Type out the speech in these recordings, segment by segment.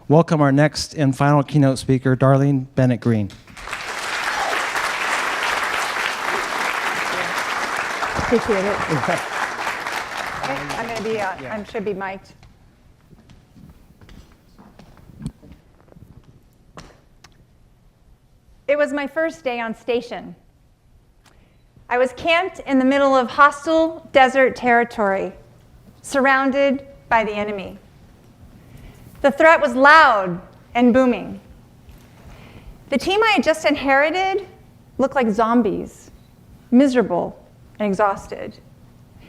welcome our next and final keynote speaker, Darlene Bennett-Green. Appreciate it. Okay, I'm going to be, I should be mic'd. It was my first day on station. I was camped in the middle of hostile desert territory, surrounded by the enemy. The threat was loud and booming. The team I had just inherited looked like zombies, miserable and exhausted.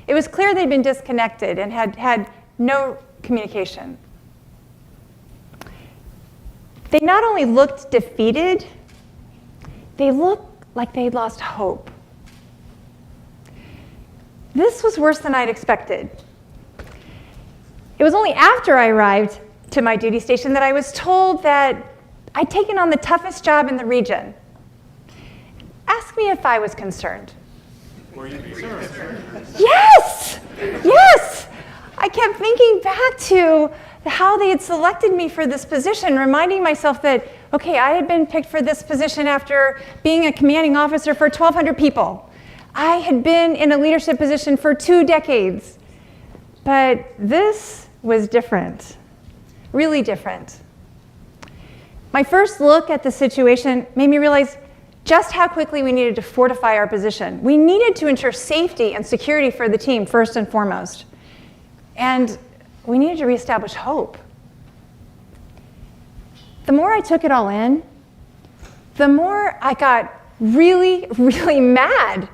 It was clear they'd been disconnected and had no communication. They not only looked defeated, they looked like they'd lost hope. This was worse than I'd expected. It was only after I arrived to my duty station that I was told that I'd taken on the toughest job in the region. Ask me if I was concerned. Were you concerned? Yes! Yes! I kept thinking back to how they had selected me for this position, reminding myself that, okay, I had been picked for this position after being a commanding officer for 1,200 people. I had been in a leadership position for 2 decades. But this was different, really different. My first look at the situation made me realize just how quickly we needed to fortify our position. We needed to ensure safety and security for the team first and foremost. And we needed to reestablish hope. The more I took it all in, the more I got really, really mad.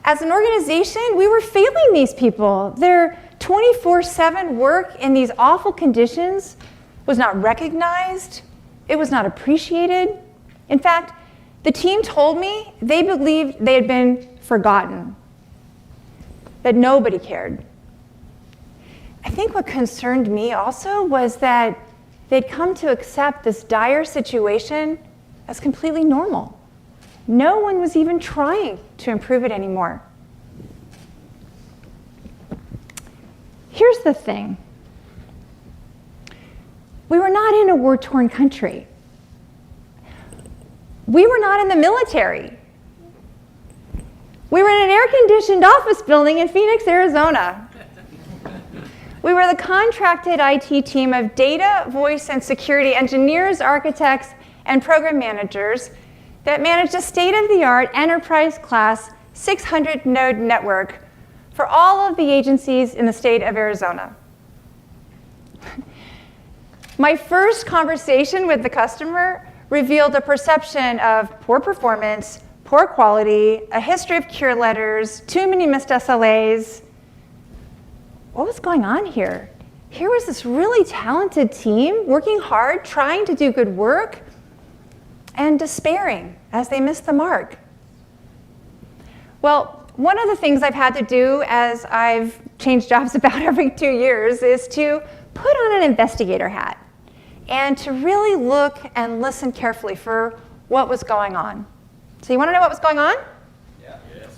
As an organization, we were failing these people. Their 24/7 work in these awful conditions was not recognized. It was not appreciated. In fact, the team told me they believed they had been forgotten, that nobody cared. I think what concerned me also was that they'd come to accept this dire situation as completely normal. No one was even trying to improve it anymore. Here's the thing. We were not in a war-torn country. We were not in the military. We were in an air-conditioned office building in Phoenix, Arizona. We were the contracted IT team of data, voice, and security engineers, architects, and program managers that managed a state-of-the-art enterprise-class 600-node network for all of the agencies in the state of Arizona. My first conversation with the customer revealed a perception of poor performance, poor quality, a history of cure letters, too many missed SLAs. What was going on here? Here was this really talented team working hard, trying to do good work, and despairing as they missed the mark. Well, one of the things I've had to do as I've changed jobs about every 2 years is to put on an investigator hat and to really look and listen carefully for what was going on. So you want to know what was going on? Yeah. Yes.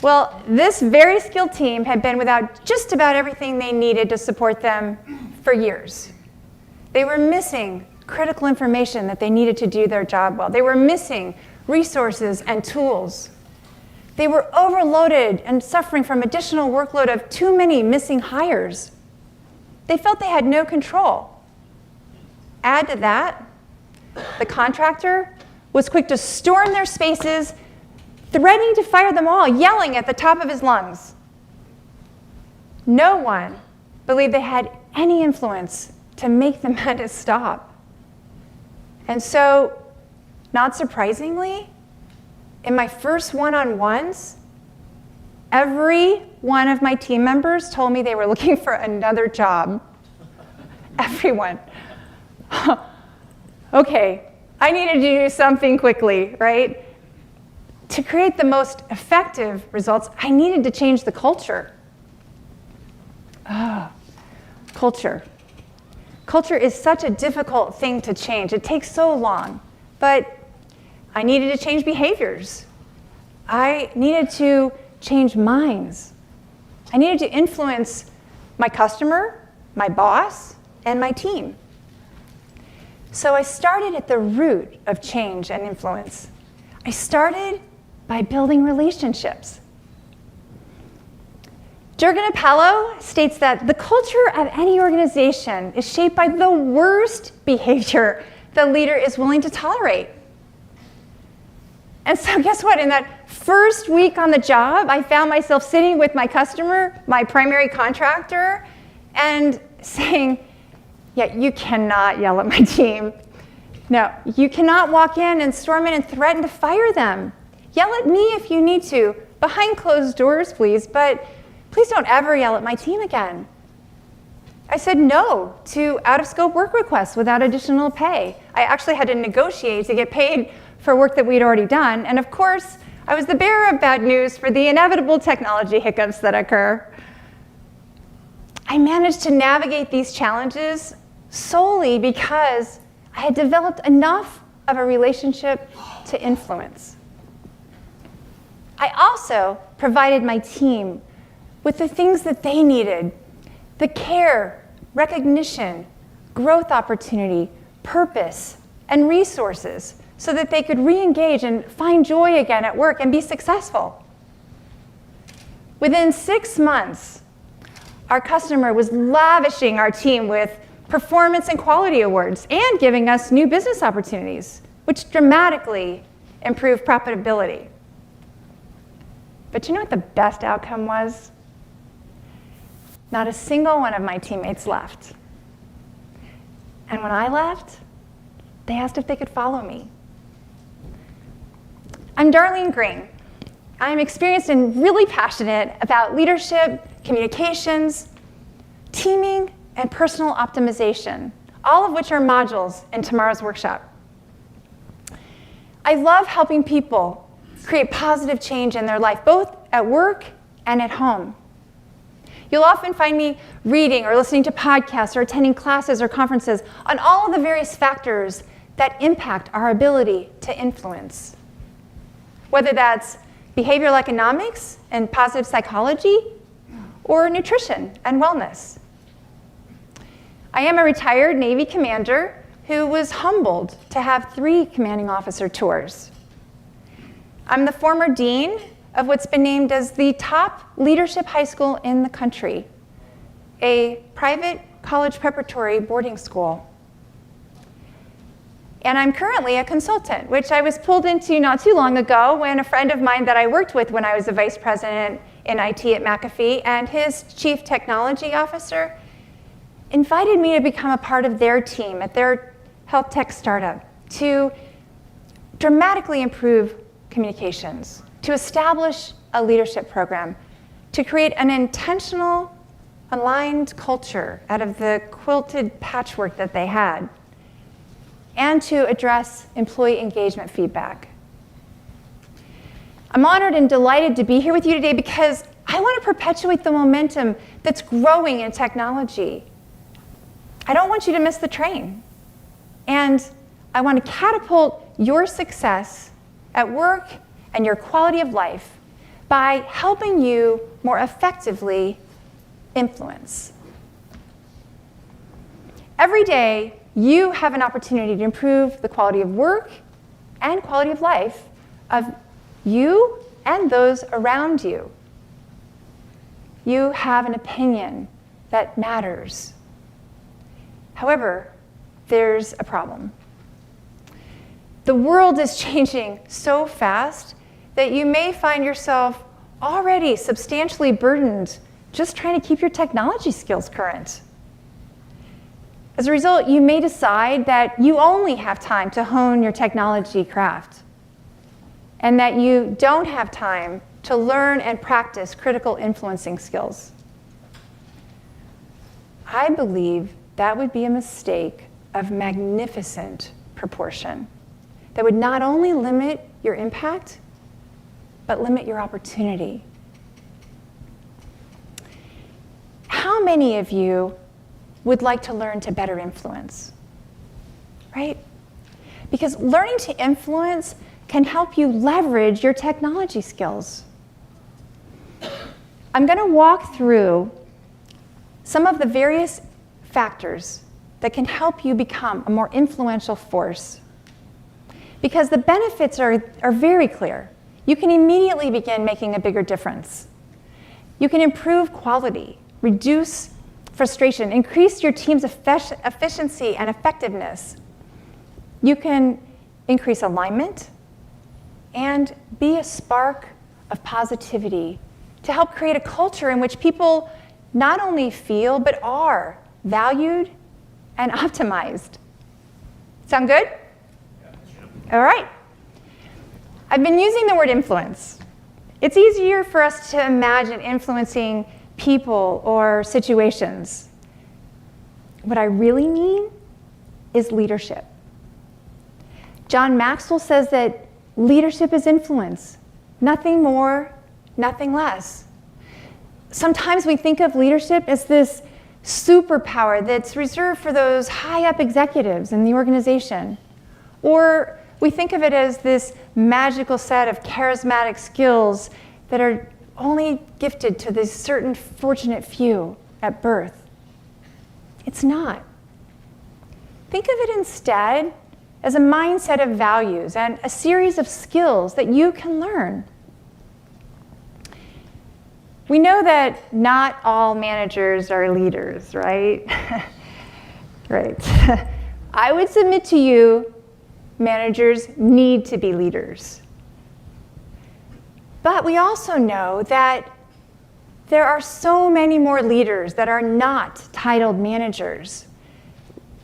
Well, this very skilled team had been without just about everything they needed to support them for years. They were missing critical information that they needed to do their job well. They were missing resources and tools. They were overloaded and suffering from additional workload of too many missing hires. They felt they had no control. Add to that, the contractor was quick to storm their spaces, threatening to fire them all, yelling at the top of his lungs. No one believed they had any influence to make the madness stop. And so, not surprisingly, in my first one-on-ones, every one of my team members told me they were looking for another job. Everyone. Okay, I needed to do something quickly, right? To create the most effective results, I needed to change the culture. Culture. Culture is such a difficult thing to change. It takes so long. But I needed to change behaviors. I needed to change minds. I needed to influence my customer, my boss, and my team. So I started at the root of change and influence. I started by building relationships. Jürgen Apello states that the culture of any organization is shaped by the worst behavior the leader is willing to tolerate. And so guess what? In that first week on the job, I found myself sitting with my customer, my primary contractor, and saying, yeah, you cannot yell at my team. No, you cannot walk in and storm in and threaten to fire them. Yell at me if you need to, behind closed doors, please, but please don't ever yell at my team again. I said no to out-of-scope work requests without additional pay. I actually had to negotiate to get paid for work that we'd already done. And of course, I was the bearer of bad news for the inevitable technology hiccups that occur. I managed to navigate these challenges solely because I had developed enough of a relationship to influence. I also provided my team with the things that they needed: the care, recognition, growth opportunity, purpose, and resources, so that they could re-engage and find joy again at work and be successful. Within 6 months, our customer was lavishing our team with performance and quality awards and giving us new business opportunities, which dramatically improved profitability. But you know what the best outcome was? Not a single one of my teammates left. And when I left, they asked if they could follow me. I'm Darlene Green. I'm experienced and really passionate about leadership, communications, teaming, and personal optimization, all of which are modules in tomorrow's workshop. I love helping people create positive change in their life, both at work and at home. You'll often find me reading or listening to podcasts or attending classes or conferences on all of the various factors that impact our ability to influence. Whether that's behavioral economics and positive psychology, or nutrition and wellness. I am a retired Navy commander who was humbled to have 3 commanding officer tours. I'm the former dean of what's been named as the top leadership high school in the country, a private college preparatory boarding school. And I'm currently a consultant, which I was pulled into not too long ago when a friend of mine that I worked with when I was a vice president in IT at McAfee and his chief technology officer invited me to become a part of their team at their health tech startup to dramatically improve communications, to establish a leadership program, to create an intentional, aligned culture out of the quilted patchwork that they had, and to address employee engagement feedback. I'm honored and delighted to be here with you today because I want to perpetuate the momentum that's growing in technology. I don't want you to miss the train. And I want to catapult your success at work and your quality of life by helping you more effectively influence. Every day, you have an opportunity to improve the quality of work and quality of life of you and those around you. You have an opinion that matters. However, there's a problem. The world is changing so fast that you may find yourself already substantially burdened just trying to keep your technology skills current. As a result, you may decide that you only have time to hone your technology craft and that you don't have time to learn and practice critical influencing skills. I believe that would be a mistake of magnificent proportion that would not only limit your impact, but limit your opportunity. How many of you would like to learn to better influence, right? Because learning to influence can help you leverage your technology skills. I'm going to walk through some of the various factors that can help you become a more influential force. Because the benefits are very clear. You can immediately begin making a bigger difference. You can improve quality, reduce frustration, increase your team's efficiency and effectiveness. You can increase alignment and be a spark of positivity to help create a culture in which people not only feel but are valued and optimized. Sound good? All right. I've been using the word influence. It's easier for us to imagine influencing people or situations. What I really mean is leadership. John Maxwell says that leadership is influence, nothing more, nothing less. Sometimes we think of leadership as this superpower that's reserved for those high-up executives in the organization. Or we think of it as this magical set of charismatic skills that are only gifted to this certain fortunate few at birth. It's not. Think of it instead as a mindset of values and a series of skills that you can learn. We know that not all managers are leaders, right? Right. I would submit to you, managers need to be leaders. But we also know that there are so many more leaders that are not titled managers.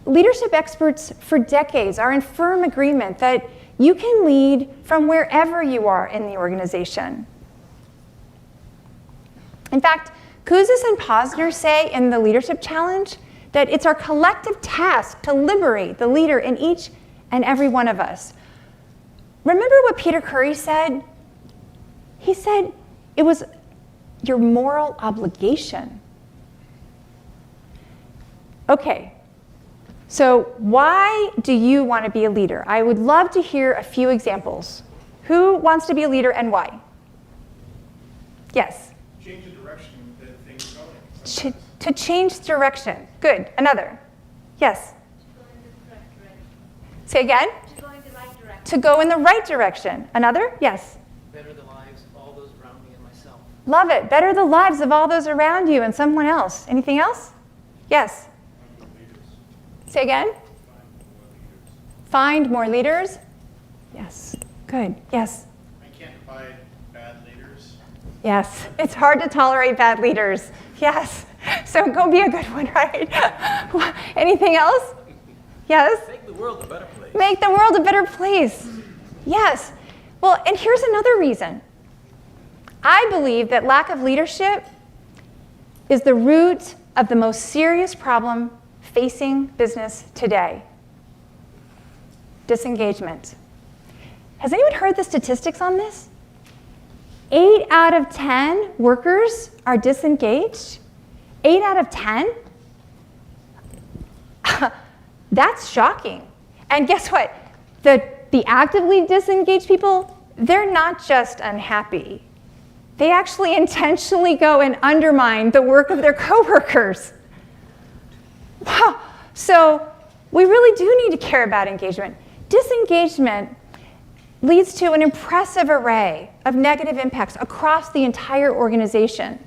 Leadership experts for decades are in firm agreement that you can lead from wherever you are in the organization. In fact, Kouzes and Posner say in the Leadership Challenge that it's our collective task to liberate the leader in each and every one of us. Remember what Peter Curry said? He said it was your moral obligation. Okay, so why do you want to be a leader? I would love to hear a few examples. Who wants to be a leader and why? Yes? Change the direction that things are going. To change direction. Good. Another. Yes? To go in the correct direction. Say again? To go in the right direction. To go in the right direction. Another? Yes? Better the lives of all those around me and myself. Love it. Better the lives of all those around you and someone else. Anything else? Yes? Say again? Find more leaders. Yes. Good. Yes? I can't abide bad leaders. Yes. It's hard to tolerate bad leaders. Yes. So go be a good one, right? Anything else? Yes? Make the world a better place. Make the world a better place. Yes. Well, and here's another reason. I believe that lack of leadership is the root of the most serious problem facing business today: disengagement. Has anyone heard the statistics on this? 8 out of 10 workers are disengaged. 8 out of 10? That's shocking. And guess what? The actively disengaged people, they're not just unhappy. They actually intentionally go and undermine the work of their coworkers. Wow. So we really do need to care about engagement. Disengagement leads to an impressive array of negative impacts across the entire organization,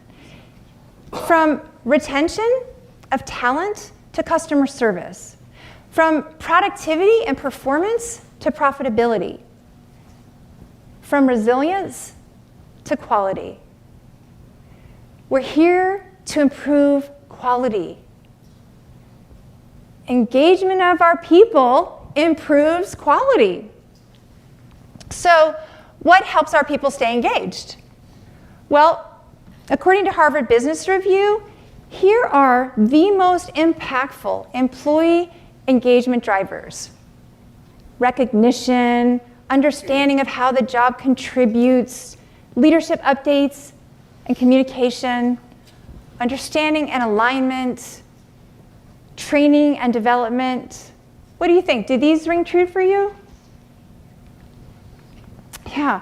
from retention of talent to customer service, from productivity and performance to profitability, from resilience to quality. We're here to improve quality. Engagement of our people improves quality. So, what helps our people stay engaged? Well, according to Harvard Business Review, here are the most impactful employee engagement drivers: recognition, understanding of how the job contributes, leadership updates and communication, understanding and alignment, training and development. What do you think? Do these ring true for you? Yeah.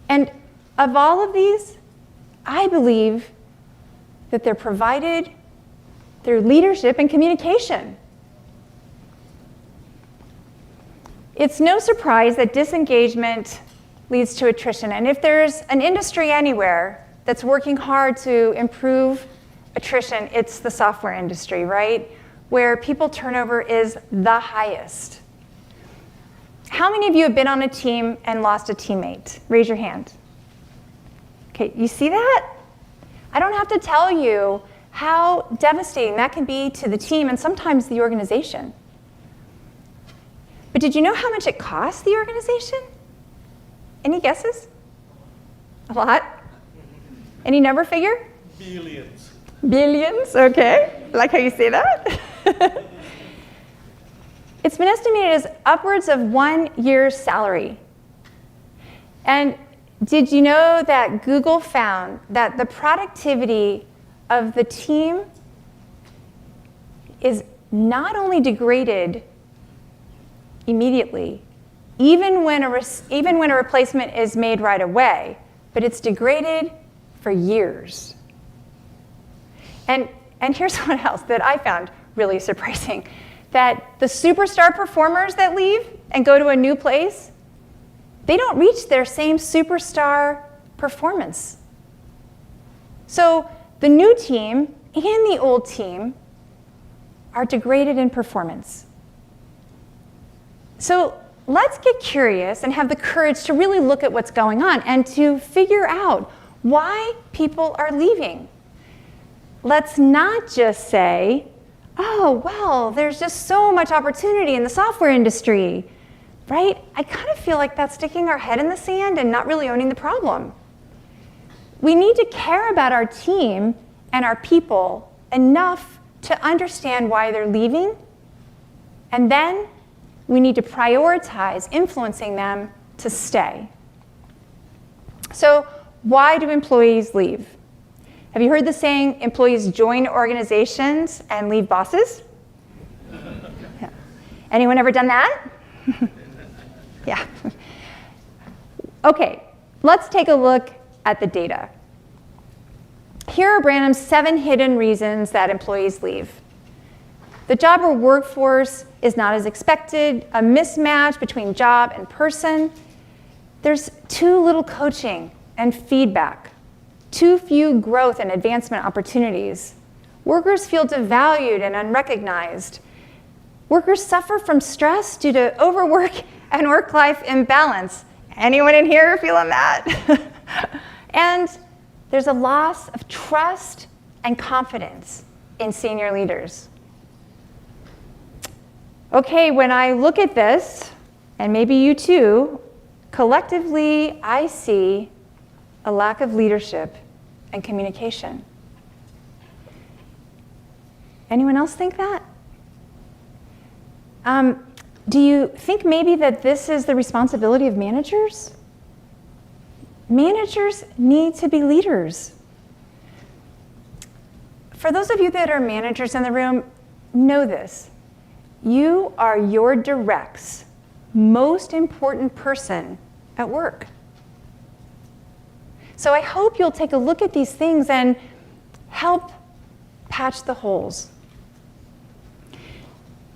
And of all of these, I believe that they're provided through leadership and communication. It's no surprise that disengagement leads to attrition. And if there's an industry anywhere that's working hard to improve attrition, it's the software industry, right? Where people turnover is the highest. How many of you have been on a team and lost a teammate? Raise your hand. Okay, you see that? I don't have to tell you how devastating that can be to the team and sometimes the organization. But did you know how much it costs the organization? Any guesses? A lot? Any number figure? Billions. Billions, okay. I like how you say that. It's been estimated as upwards of 1 year's salary. And did you know that Google found that the productivity of the team is not only degraded immediately, even when a replacement is made right away, but it's degraded for years. And here's what else that I found really surprising, that the superstar performers that leave and go to a new place, they don't reach their same superstar performance. So the new team and the old team are degraded in performance. So let's get curious and have the courage to really look at what's going on and to figure out why people are leaving. Let's not just say, oh, well, there's just so much opportunity in the software industry, right? I kind of feel like that's sticking our head in the sand and not really owning the problem. We need to care about our team and our people enough to understand why they're leaving, and then we need to prioritize influencing them to stay. So why do employees leave? Have you heard the saying, employees join organizations and leave bosses? Yeah. Anyone ever done that? Yeah. Okay, let's take a look at the data. Here are Branham's 7 hidden reasons that employees leave. The job or workforce is not as expected, a mismatch between job and person. There's too little coaching and feedback, too few growth and advancement opportunities. Workers feel devalued and unrecognized. Workers suffer from stress due to overwork and work-life imbalance. Anyone in here feeling that? And there's a loss of trust and confidence in senior leaders. Okay, when I look at this, and maybe you too, collectively I see a lack of leadership and communication. Anyone else think that? Do you think maybe that this is the responsibility of managers? Managers need to be leaders. For those of you that are managers in the room, know this. You are your direct's most important person at work. So I hope you'll take a look at these things and help patch the holes.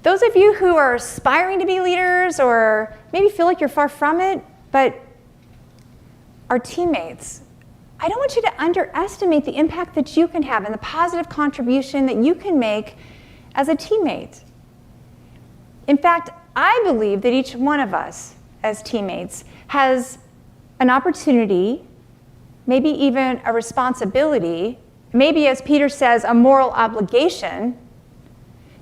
Those of you who are aspiring to be leaders or maybe feel like you're far from it, but are teammates, I don't want you to underestimate the impact that you can have and the positive contribution that you can make as a teammate. In fact, I believe that each one of us as teammates has an opportunity, maybe even a responsibility, maybe, as Peter says, a moral obligation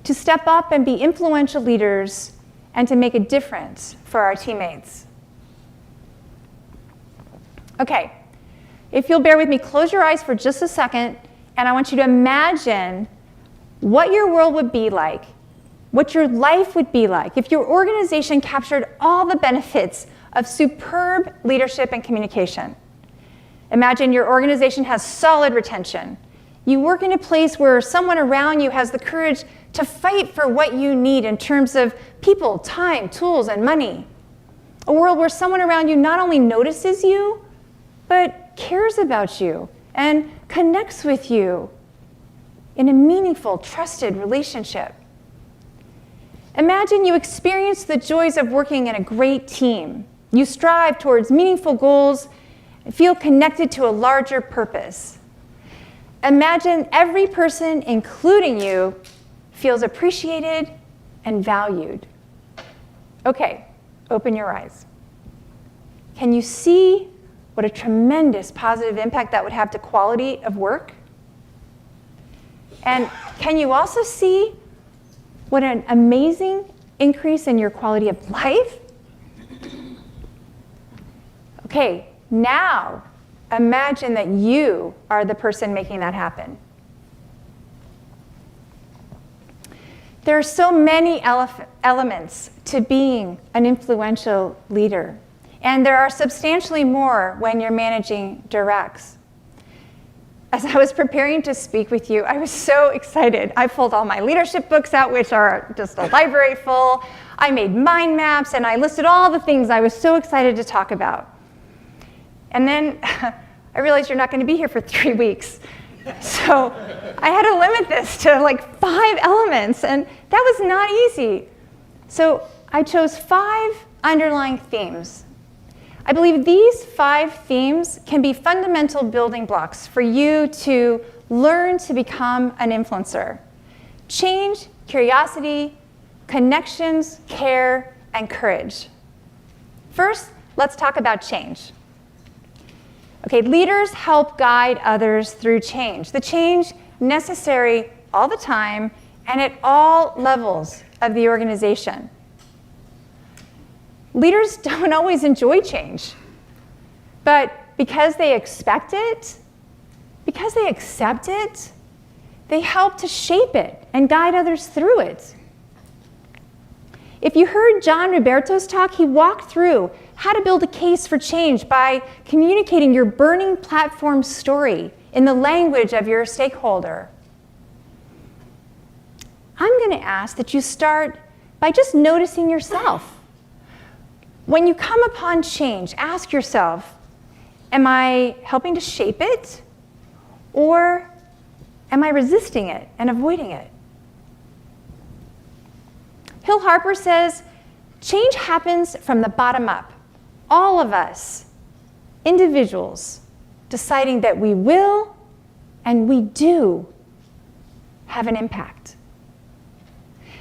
to step up and be influential leaders and to make a difference for our teammates. Okay, if you'll bear with me, close your eyes for just a second, and I want you to imagine what your world would be like, what your life would be like if your organization captured all the benefits of superb leadership and communication. Imagine your organization has solid retention. You work in a place where someone around you has the courage to fight for what you need in terms of people, time, tools, and money. A world where someone around you not only notices you, but cares about you and connects with you in a meaningful, trusted relationship. Imagine you experience the joys of working in a great team. You strive towards meaningful goals and feel connected to a larger purpose. Imagine every person, including you, feels appreciated and valued. Okay, open your eyes. Can you see what a tremendous positive impact that would have to quality of work? And can you also see what an amazing increase in your quality of life? Okay, now imagine that you are the person making that happen. There are so many elements to being an influential leader, and there are substantially more when you're managing directs. As I was preparing to speak with you, I was so excited. I pulled all my leadership books out, which are just a library full. I made mind maps, and I listed all the things I was so excited to talk about. And then I realized you're not going to be here for 3 weeks. So I had to limit this to like 5 elements, and that was not easy. So I chose 5 underlying themes. I believe these 5 themes can be fundamental building blocks for you to learn to become an influencer. Change, curiosity, connections, care, and courage. First, let's talk about change. Okay, leaders help guide others through change. The change necessary all the time and at all levels of the organization. Leaders don't always enjoy change, but because they expect it, because they accept it, they help to shape it and guide others through it. If you heard John Roberto's talk, he walked through how to build a case for change by communicating your burning platform story in the language of your stakeholder. I'm going to ask that you start by just noticing yourself. When you come upon change, ask yourself, am I helping to shape it, or am I resisting it and avoiding it? Hill Harper says, change happens from the bottom up. All of us, individuals, deciding that we will and we do have an impact.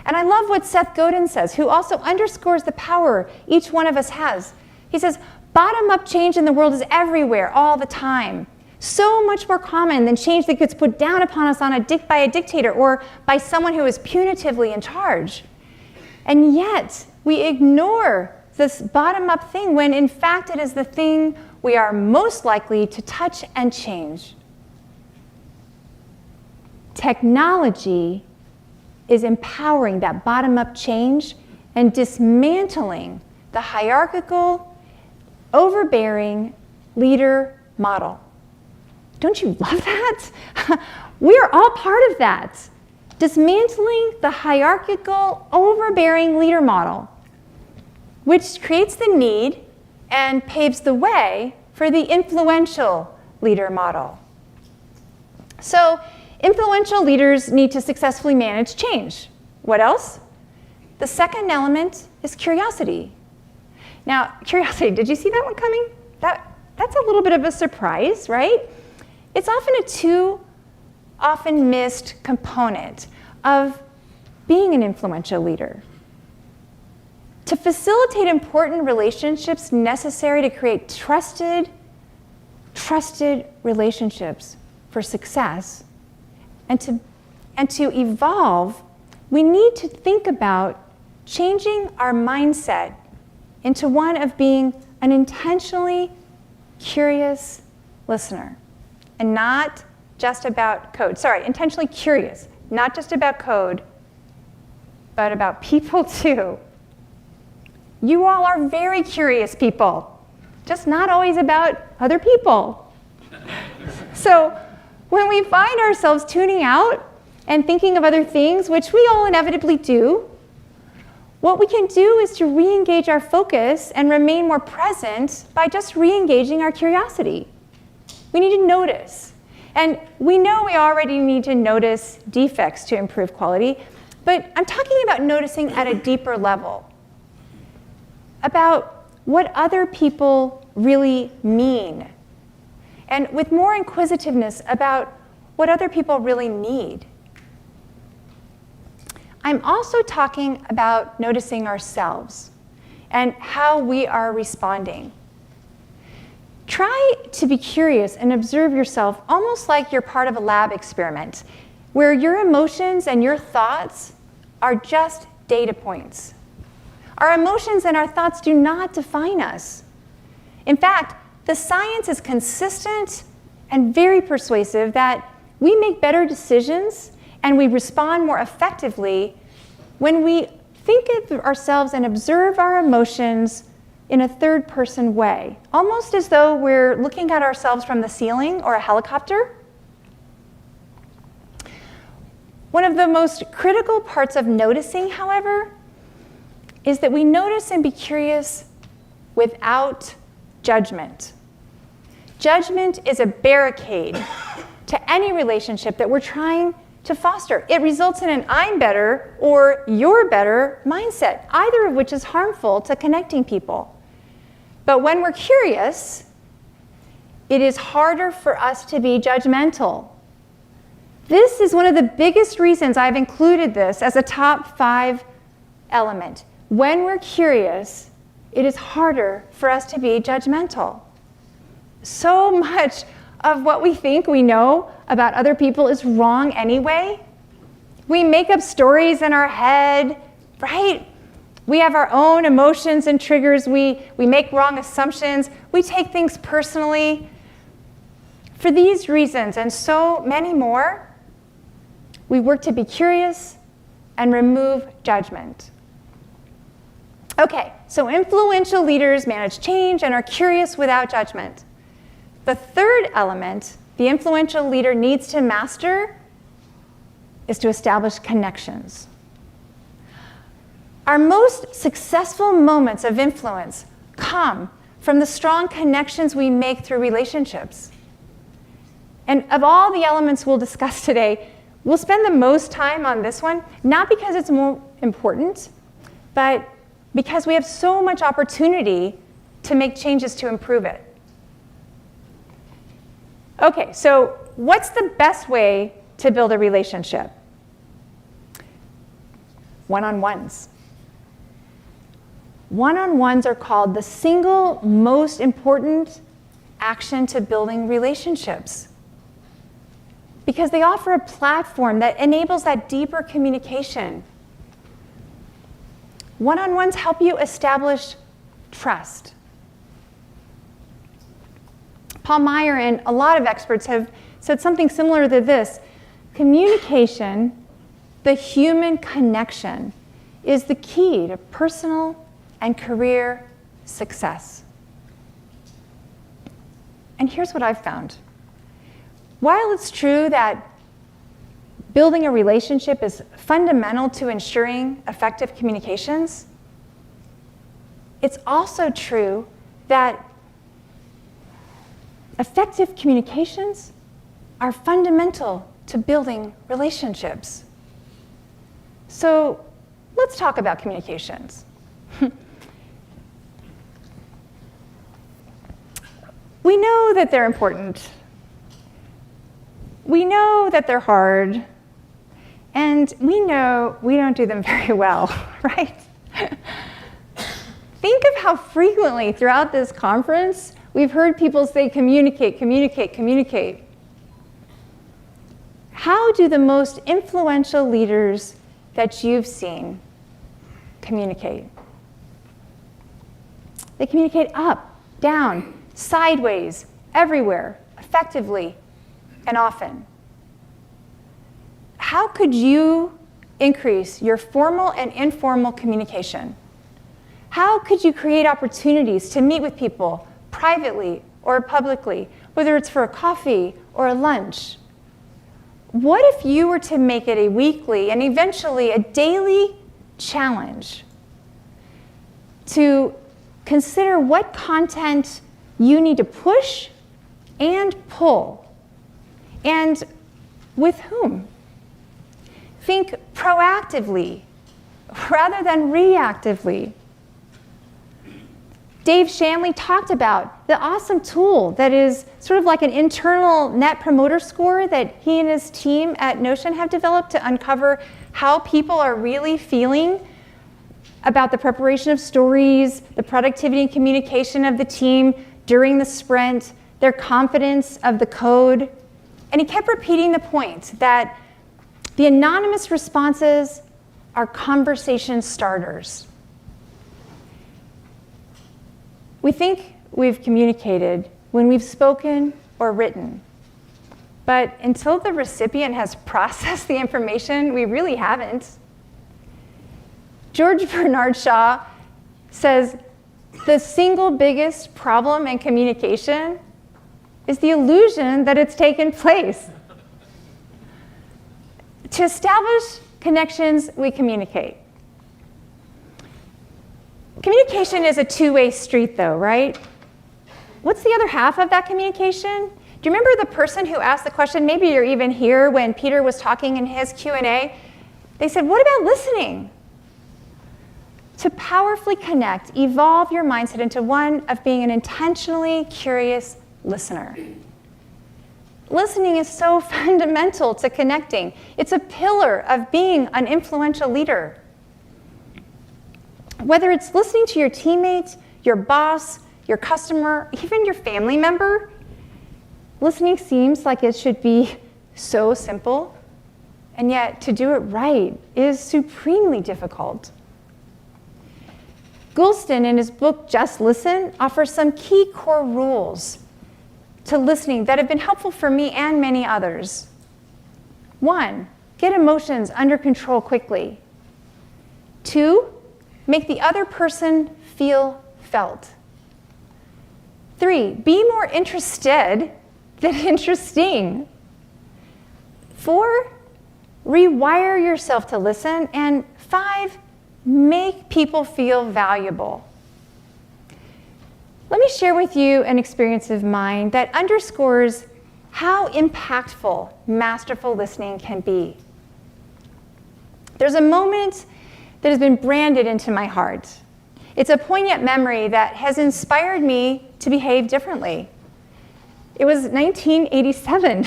And I love what Seth Godin says, who also underscores the power each one of us has. He says, bottom-up change in the world is everywhere, all the time. So much more common than change that gets put down upon us by a dictator or by someone who is punitively in charge. And yet, we ignore this bottom-up thing when, in fact, it is the thing we are most likely to touch and change. Technology is empowering that bottom-up change and dismantling the hierarchical, overbearing leader model. Don't you love that? We are all part of that. Dismantling the hierarchical, overbearing leader model, which creates the need and paves the way for the influential leader model. So, influential leaders need to successfully manage change. What else? The second element is curiosity. Now, curiosity, did you see that one coming? That's a little bit of a surprise, right? It's often a too often missed component of being an influential leader. To facilitate important relationships necessary to create trusted relationships for success, and to evolve, we need to think about changing our mindset into one of being an intentionally curious listener, and not just about code. Sorry, intentionally curious, not just about code, but about people too. You all are very curious people, just not always about other people. So when we find ourselves tuning out and thinking of other things, which we all inevitably do, what we can do is to re-engage our focus and remain more present by just re-engaging our curiosity. We need to notice. And we know we already need to notice defects to improve quality, But I'm talking about noticing at a deeper level, about what other people really mean, and with more inquisitiveness about what other people really need. I'm also talking about noticing ourselves and how we are responding. Try to be curious and observe yourself almost like you're part of a lab experiment, where your emotions and your thoughts are just data points. Our emotions and our thoughts do not define us. In fact, the science is consistent and very persuasive that we make better decisions and we respond more effectively when we think of ourselves and observe our emotions in a third-person way, almost as though we're looking at ourselves from the ceiling or a helicopter. One of the most critical parts of noticing, however, is that we notice and be curious without judgment. Judgment is a barricade to any relationship that we're trying to foster. It results in an I'm better or you're better mindset, either of which is harmful to connecting people. But when we're curious, it is harder for us to be judgmental. This is one of the biggest reasons I've included this as a top 5 element. When we're curious, it is harder for us to be judgmental. So much of what we think we know about other people is wrong anyway. We make up stories in our head, right? We have our own emotions and triggers. We make wrong assumptions. We take things personally. For these reasons and so many more, we work to be curious and remove judgment. Okay, so influential leaders manage change and are curious without judgment. The third element the influential leader needs to master is to establish connections. Our most successful moments of influence come from the strong connections we make through relationships. And of all the elements we'll discuss today, we'll spend the most time on this one, not because it's more important, but because we have so much opportunity to make changes to improve it. Okay, so what's the best way to build a relationship? One-on-ones. One-on-ones are called the single most important action to building relationships because they offer a platform that enables that deeper communication. One-on-ones help you establish trust. Paul Meyer and a lot of experts have said something similar to this. Communication, the human connection, is the key to personal and career success. And here's what I've found. While it's true that building a relationship is fundamental to ensuring effective communications, it's also true that effective communications are fundamental to building relationships. So let's talk about communications. We know that they're important. We know that they're hard. And we know we don't do them very well, right? Think of how frequently throughout this conference we've heard people say communicate, communicate, communicate. How do the most influential leaders that you've seen communicate? They communicate up, down, sideways, everywhere, effectively, and often. How could you increase your formal and informal communication? How could you create opportunities to meet with people privately or publicly, whether it's for a coffee or a lunch? What if you were to make it a weekly and eventually a daily challenge to consider what content you need to push and pull, and with whom? think proactively rather than reactively. Dave Shanley talked about the awesome tool that is sort of like an internal net promoter score that he and his team at Notion have developed to uncover how people are really feeling about the preparation of stories, the productivity and communication of the team during the sprint, their confidence of the code. And he kept repeating the point that the anonymous responses are conversation starters. We think we've communicated when we've spoken or written. But until the recipient has processed the information, we really haven't. George Bernard Shaw says the single biggest problem in communication is the illusion that it's taken place. To establish connections, we communicate. Communication is a two-way street, though, right? What's the other half of that communication? Do you remember the person who asked the question? Maybe you're even here when Peter was talking in his Q&A. They said, what about listening? To powerfully connect, evolve your mindset into one of being an intentionally curious listener. Listening is so fundamental to connecting. It's a pillar of being an influential leader. Whether it's listening to your teammate, your boss, your customer, even your family member, listening seems like it should be so simple, and yet to do it right is supremely difficult. Goulston, in his book Just Listen, offers some key core rules to listening that have been helpful for me and many others. 1, get emotions under control quickly. 2, make the other person feel felt. 3, be more interested than interesting. 4, rewire yourself to listen. And 5, make people feel valuable. Let me share with you an experience of mine that underscores how impactful masterful listening can be. There's a moment that has been branded into my heart. It's a poignant memory that has inspired me to behave differently. It was 1987.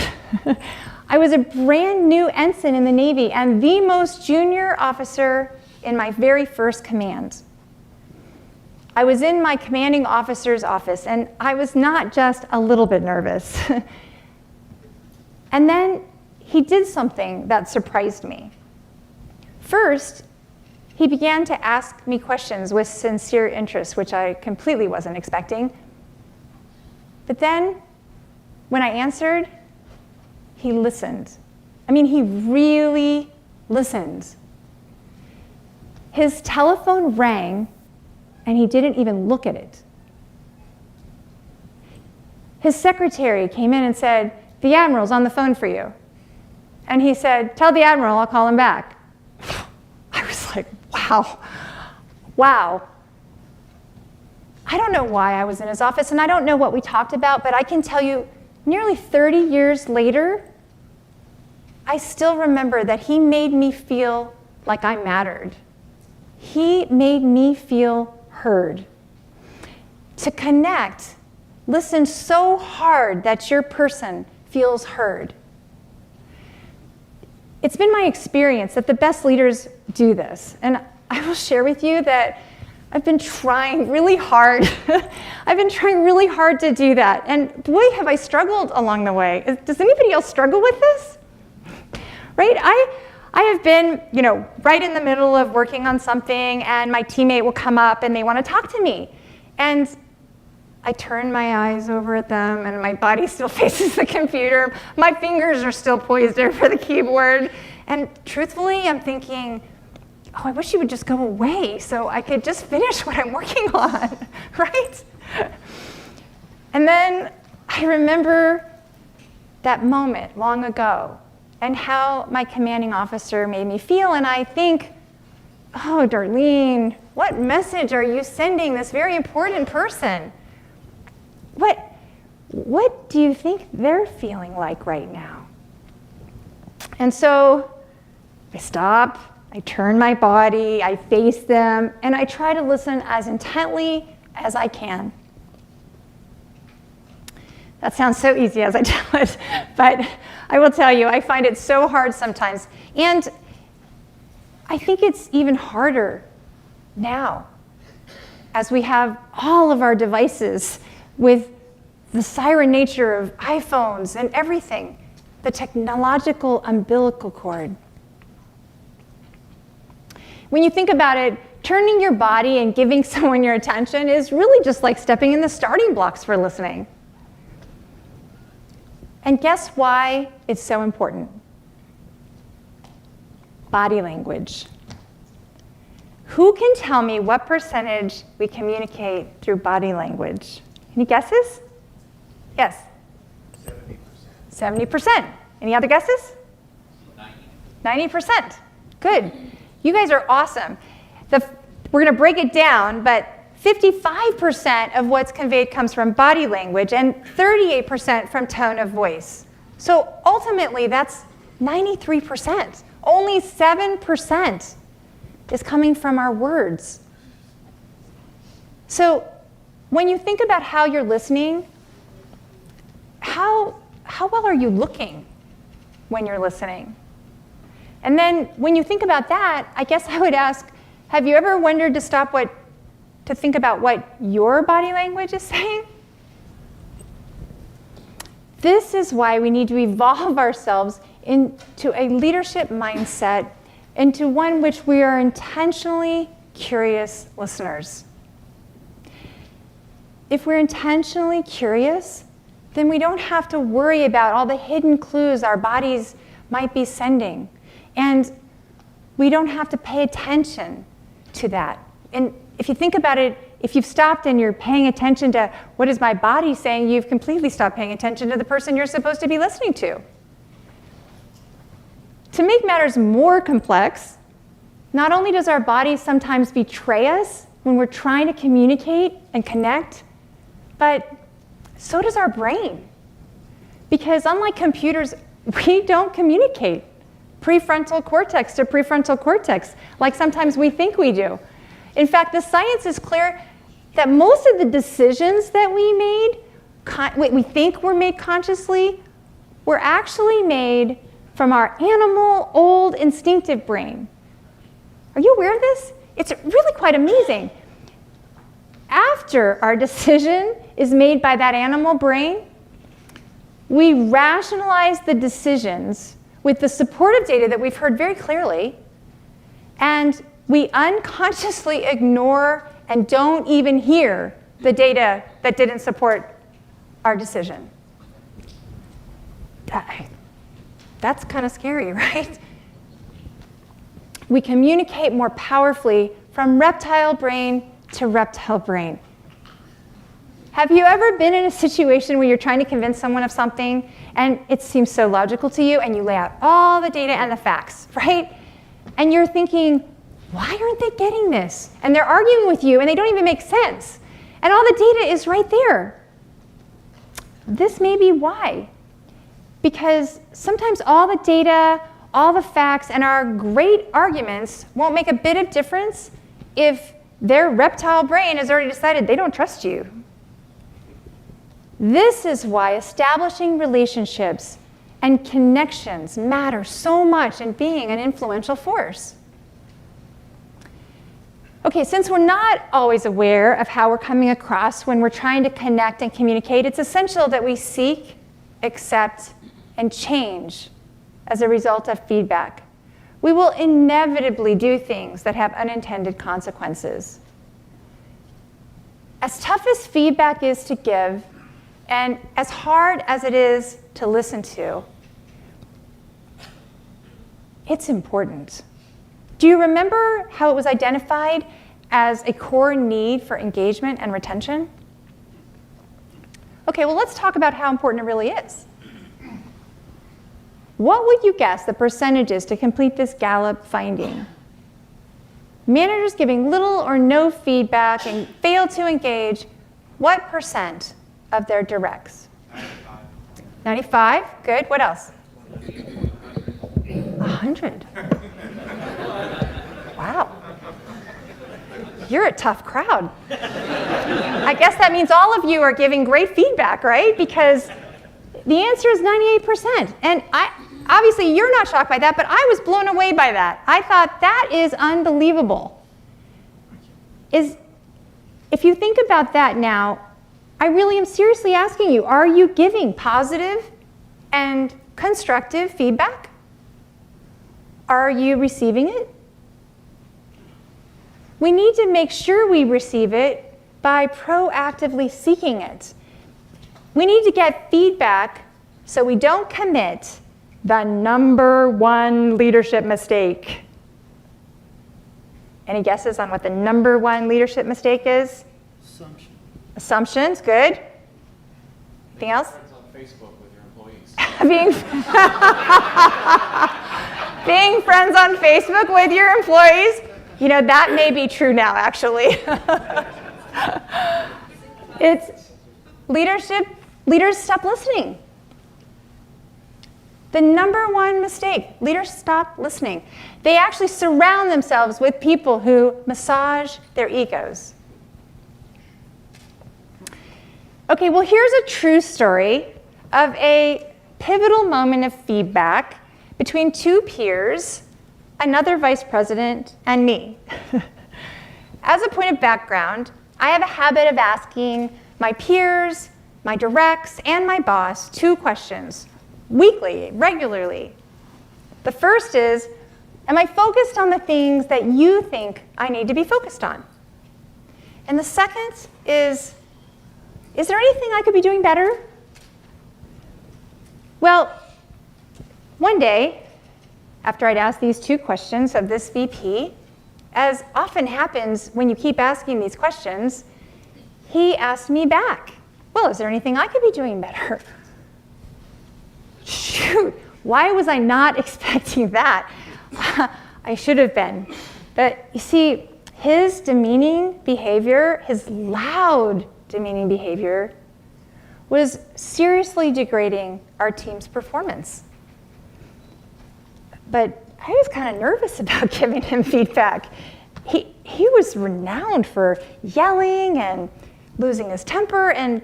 I was a brand new ensign in the Navy and the most junior officer in my very first command. I was in my commanding officer's office, and I was not just a little bit nervous. And then he did something that surprised me. First, he began to ask me questions with sincere interest, which I completely wasn't expecting. But then, when I answered, he listened. I mean, he really listened. His telephone rang, and he didn't even look at it. His secretary came in and said, "The Admiral's on the phone for you." And he said, "Tell the Admiral I'll call him back." I was like, wow. I don't know why I was in his office, and I don't know what we talked about, but I can tell you, nearly 30 years later, I still remember that he made me feel like I mattered. He made me feel heard. To connect, listen so hard that your person feels heard. It's been my experience that the best leaders do this. And I will share with you that I've been trying really hard. I've been trying really hard to do that. And boy, have I struggled along the way. Does anybody else struggle with this? Right? I have been, right in the middle of working on something, and my teammate will come up and they want to talk to me. And I turn my eyes over at them, and my body still faces the computer. My fingers are still poised over the keyboard. And truthfully, I'm thinking, oh, I wish you would just go away so I could just finish what I'm working on, right? And then I remember that moment long ago and how my commanding officer made me feel, and I think, oh, Darlene, what message are you sending this very important person? What do you think they're feeling like right now? And so I stop, I turn my body, I face them, and I try to listen as intently as I can. That sounds so easy as I tell it, but I will tell you, I find it so hard sometimes. And I think it's even harder now, as we have all of our devices with the siren nature of iPhones and everything, the technological umbilical cord. When you think about it, turning your body and giving someone your attention is really just like stepping in the starting blocks for listening. And guess why it's so important? Body language. Who can tell me what percentage we communicate through body language? Any guesses? Yes? 70%. 70%. Any other guesses? 90%. Good. You guys are awesome. We're going to break it down, but 55% of what's conveyed comes from body language and 38% from tone of voice. So ultimately, that's 93%. Only 7% is coming from our words. So when you think about how you're listening, how well are you looking when you're listening? And then when you think about that, I guess I would ask, have you ever wondered to think about what your body language is saying? This is why we need to evolve ourselves into a leadership mindset, into one which we are intentionally curious listeners. If we're intentionally curious, then we don't have to worry about all the hidden clues our bodies might be sending. And we don't have to pay attention to that. And if you think about it, if you've stopped and you're paying attention to what is my body saying, you've completely stopped paying attention to the person you're supposed to be listening to. To make matters more complex, not only does our body sometimes betray us when we're trying to communicate and connect, but so does our brain. Because unlike computers, we don't communicate prefrontal cortex to prefrontal cortex like sometimes we think we do. In fact, the science is clear that most of the decisions that we think were made consciously were actually made from our animal, old, instinctive brain. Are you aware of this? It's really quite amazing. After our decision is made by that animal brain, we rationalize the decisions with the supportive data that we've heard very clearly, and we unconsciously ignore and don't even hear the data that didn't support our decision. That's kind of scary, right? We communicate more powerfully from reptile brain to reptile brain. Have you ever been in a situation where you're trying to convince someone of something and it seems so logical to you and you lay out all the data and the facts, right? And you're thinking, why aren't they getting this? And they're arguing with you and they don't even make sense. And all the data is right there. This may be why. Because sometimes all the data, all the facts, and our great arguments won't make a bit of difference if their reptile brain has already decided they don't trust you. This is why establishing relationships and connections matter so much in being an influential force. Okay, since we're not always aware of how we're coming across when we're trying to connect and communicate, it's essential that we seek, accept, and change as a result of feedback. We will inevitably do things that have unintended consequences. As tough as feedback is to give, and as hard as it is to listen to, it's important. Do you remember how it was identified as a core need for engagement and retention? Okay, well, let's talk about how important it really is. What would you guess the percentage is to complete this Gallup finding? Managers giving little or no feedback and fail to engage, what percent of their directs? 95. Good. What else? 100. 100. Wow. You're a tough crowd. I guess that means all of you are giving great feedback, right? Because the answer is 98%. And obviously you're not shocked by that, but I was blown away by that. I thought that is unbelievable. If you think about that now, I really am seriously asking you, are you giving positive and constructive feedback? Are you receiving it? We need to make sure we receive it by proactively seeking it. We need to get feedback so we don't commit the #1 leadership mistake. Any guesses on what the #1 leadership mistake is? Assumptions, good. Anything else? Friends on Facebook with your employees. Being friends on Facebook with your employees. You know, that may be true now, actually. It's leadership. Leaders stop listening. The #1 mistake, leaders stop listening. They actually surround themselves with people who massage their egos. Okay, well, here's a true story of a pivotal moment of feedback between two peers, another vice president, and me. As a point of background, I have a habit of asking my peers, my directs, and my boss 2 questions weekly, regularly. The first is, am I focused on the things that you think I need to be focused on? And the second is there anything I could be doing better? Well, one day, after I'd asked these 2 questions of this VP, as often happens when you keep asking these questions, he asked me back, well, is there anything I could be doing better? Shoot, why was I not expecting that? I should have been. But you see, his demeaning behavior, his loud demeaning behavior, was seriously degrading our team's performance. But I was kind of nervous about giving him feedback. He was renowned for yelling and losing his temper, and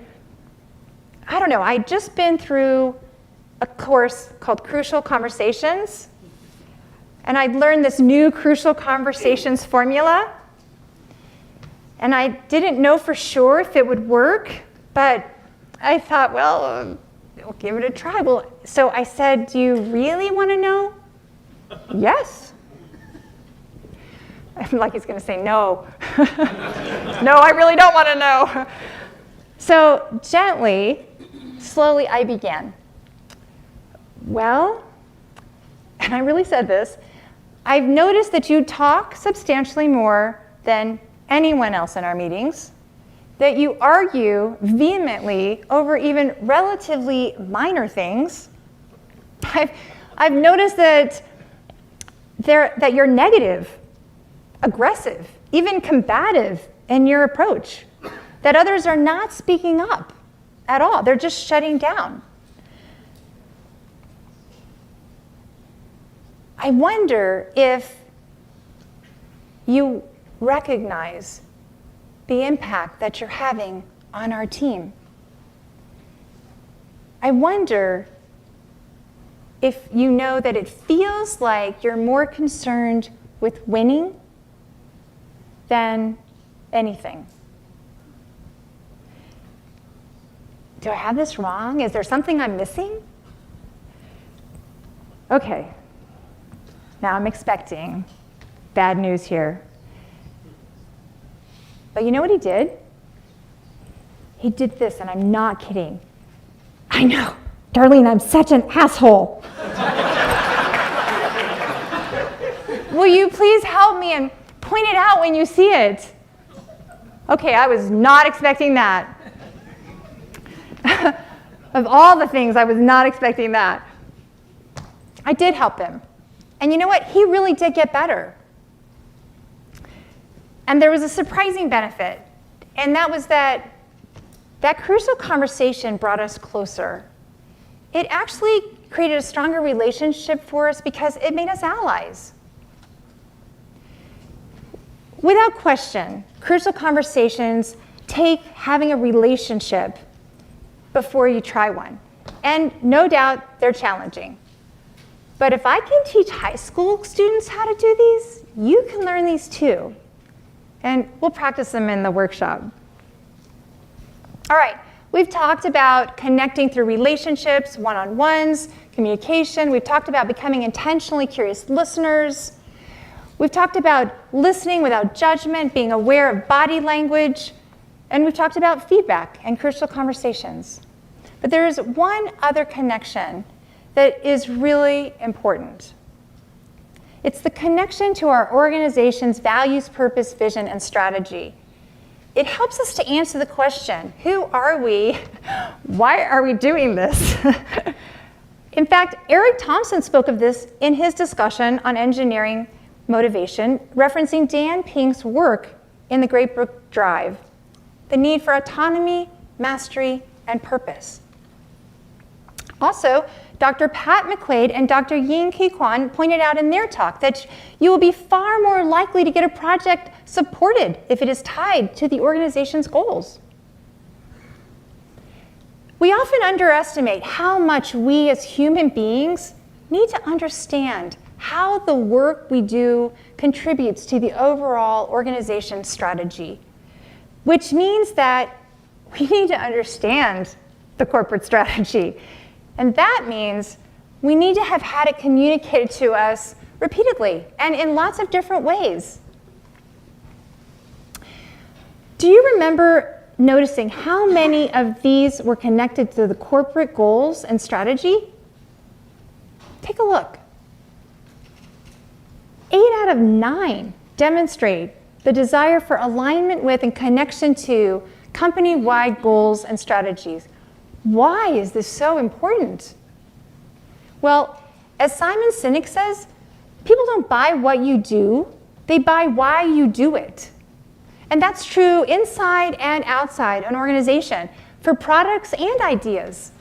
I don't know, I'd just been through a course called Crucial Conversations, and I'd learned this new Crucial Conversations formula, and I didn't know for sure if it would work, but I thought, well, we'll give it a try. Well, so I said, do you really want to know? Yes. I'm like he's going to say no. No, I really don't want to know. So gently, slowly, I began. Well, and I really said this, I've noticed that you talk substantially more than anyone else in our meetings, that you argue vehemently over even relatively minor things. I've noticed that you're negative, aggressive, even combative in your approach, that others are not speaking up at all. They're just shutting down. I wonder if you recognize the impact that you're having on our team. I wonder if you know that it feels like you're more concerned with winning than anything. Do I have this wrong? Is there something I'm missing? Okay. Now I'm expecting bad news here. But you know what he did? He did this, and I'm not kidding. I know, Darlene, I'm such an asshole. Will you please help me and point it out when you see it? Okay, I was not expecting that. Of all the things, I was not expecting that. I did help him. And you know what? He really did get better. And there was a surprising benefit, and that was that crucial conversation brought us closer. It actually created a stronger relationship for us because it made us allies. Without question, crucial conversations take having a relationship before you try one. And no doubt they're challenging. But if I can teach high school students how to do these, you can learn these too. And we'll practice them in the workshop. All right, we've talked about connecting through relationships, one-on-ones, communication. We've talked about becoming intentionally curious listeners. We've talked about listening without judgment, being aware of body language. And we've talked about feedback and crucial conversations. But there is one other connection that is really important. It's the connection to our organization's values, purpose, vision, and strategy. It helps us to answer the question, who are we? Why are we doing this? In fact, Eric Thompson spoke of this in his discussion on engineering motivation, referencing Dan Pink's work in the Great Book Drive, the need for autonomy, mastery, and purpose. Also, Dr. Pat McQuaid and Dr. Yin Ki Kwan pointed out in their talk that you will be far more likely to get a project supported if it is tied to the organization's goals. We often underestimate how much we as human beings need to understand how the work we do contributes to the overall organization strategy, which means that we need to understand the corporate strategy. And that means we need to have had it communicated to us repeatedly and in lots of different ways. Do you remember noticing how many of these were connected to the corporate goals and strategy? Take a look. 8 out of 9 demonstrate the desire for alignment with and connection to company-wide goals and strategies. Why is this so important? Well, as Simon Sinek says, people don't buy what you do, they buy why you do it. And that's true inside and outside an organization, for products and ideas.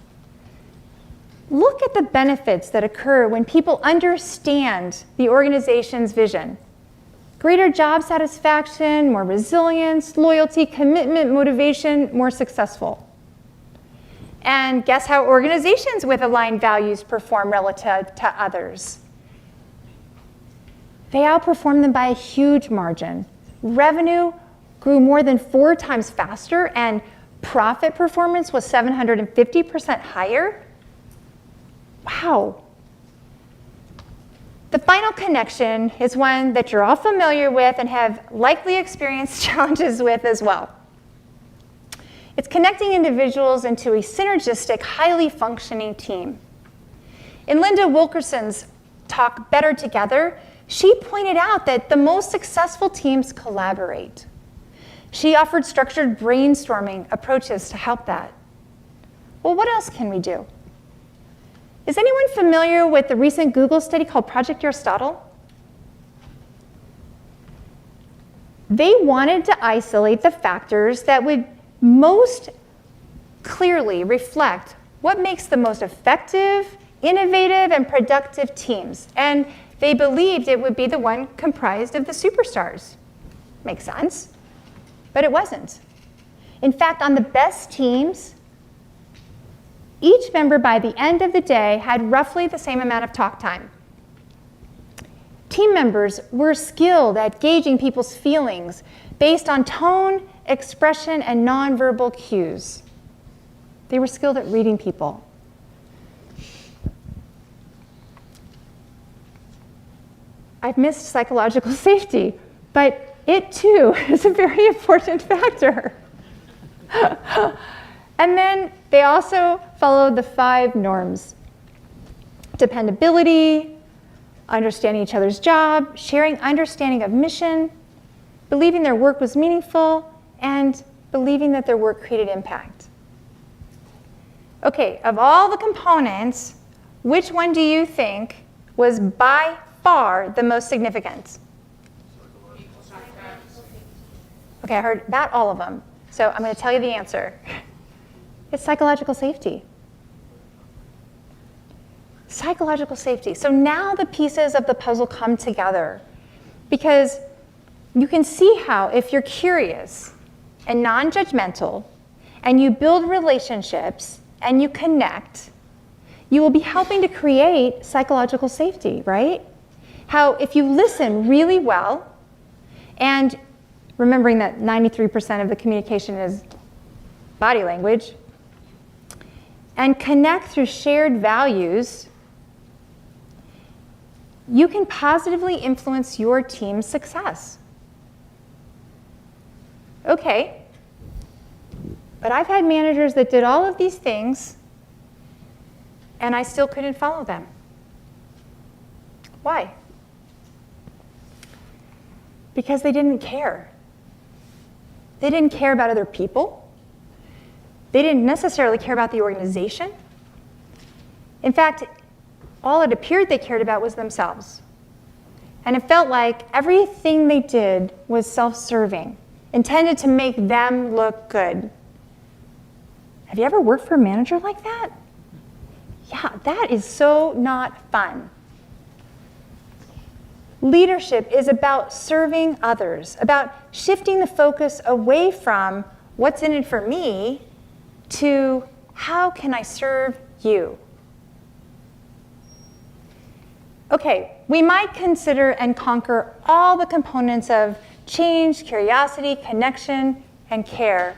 Look at the benefits that occur when people understand the organization's vision. Greater job satisfaction, more resilience, loyalty, commitment, motivation, more successful. And guess how organizations with aligned values perform relative to others? They outperform them by a huge margin. Revenue grew more than 4 times faster, and profit performance was 750% higher. Wow. The final connection is one that you're all familiar with and have likely experienced challenges with as well. It's connecting individuals into a synergistic, highly functioning team. In Linda Wilkerson's talk, Better Together, she pointed out that the most successful teams collaborate. She offered structured brainstorming approaches to help that. Well, what else can we do? Is anyone familiar with the recent Google study called Project Aristotle? They wanted to isolate the factors that would most clearly reflect what makes the most effective, innovative, and productive teams. And they believed it would be the one comprised of the superstars. Makes sense. But it wasn't. In fact, on the best teams, each member by the end of the day had roughly the same amount of talk time. Team members were skilled at gauging people's feelings based on tone, expression, and nonverbal cues. They were skilled at reading people. I've missed psychological safety, but it too is a very important factor. And then they also followed the 5 norms: dependability, understanding each other's job, sharing understanding of mission, believing their work was meaningful, and believing that their work created impact. Okay, of all the components, which one do you think was by far the most significant? Okay, I heard about all of them, so I'm going to tell you the answer. It's psychological safety. Psychological safety. So now the pieces of the puzzle come together because you can see how if you're curious and non-judgmental and you build relationships and you connect, you will be helping to create psychological safety, right? How if you listen really well, and remembering that 93% of the communication is body language, and connect through shared values, you can positively influence your team's success. Okay, but I've had managers that did all of these things and I still couldn't follow them. Why? Because they didn't care. They didn't care about other people. They didn't necessarily care about the organization. In fact, all it appeared they cared about was themselves. And it felt like everything they did was self-serving, intended to make them look good. Have you ever worked for a manager like that? Yeah, that is so not fun. Leadership is about serving others, about shifting the focus away from what's in it for me to how can I serve you? Okay, we might consider and conquer all the components of change, curiosity, connection, and care.